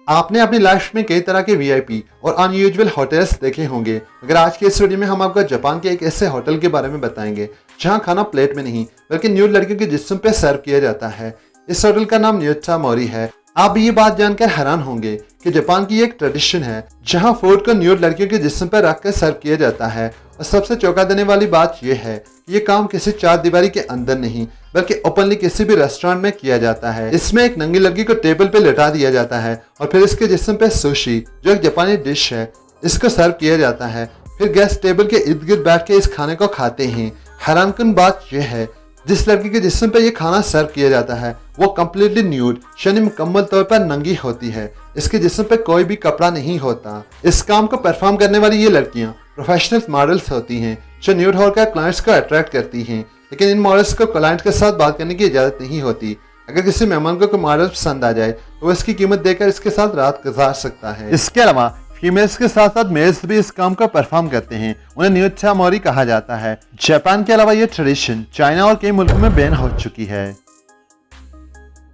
आपने अपनी लाइफ में कई तरह के वीआईपी और अनयूजुअल होटल्स देखे होंगे, मगर आज के इस वीडियो में हम आपको जापान के एक ऐसे होटल के बारे में बताएंगे जहां खाना प्लेट में नहीं बल्कि न्यूड लड़कियों के जिस्म पे सर्व किया जाता है। इस होटल का नाम न्यूट्टा मोरी है। आप भी ये बात जानकर हैरान होंगे कि जापान की एक ट्रेडिशन है जहां फूड को न्यूड लड़कियों के जिस्म पर रखकर सर्व किया जाता है। और सबसे चौंका देने वाली बात यह है कि ये काम किसी चार दीवारी के अंदर नहीं बल्कि ओपनली किसी भी रेस्टोरेंट में किया जाता है। इसमें एक नंगी लड़की को टेबल पे लेटा दिया जाता है और फिर इसके जिस्म पे सुशी, जो एक जापानी डिश है, इसको सर्व किया जाता है। फिर गेस्ट टेबल के इर्द गिर्द बैठ के इस खाने को खाते हैं। हैरानकुन बात यह है, जिस लड़की के जिस्म पे ये खाना सर्व किया जाता है वो कम्प्लीटली न्यूड यानी मुकम्मल तौर पर नंगी होती है। इसके जिस्म पे कोई भी कपड़ा नहीं होता। इस काम को परफॉर्म करने वाली ये लड़कियां प्रोफेशनल मॉडल्स होती हैं जो न्यूड होकर क्लाइंट्स को अट्रैक्ट करती हैं, लेकिन इन मॉडल्स को क्लाइंट के साथ बात करने की इजाजत नहीं होती। अगर किसी मेहमान को कोई मॉडल पसंद आ जाए तो वो इसकी कीमत देकर इसके साथ रात गुजार सकता है। इसके अलावा फीमेल्स के साथ साथ मेल्स भी इस काम को परफॉर्म करते हैं। उन्हें न्यूट्टा मोरी कहा जाता है। जापान के अलावा ये ट्रेडिशन चाइना और कई मुल्कों में बैन हो चुकी है।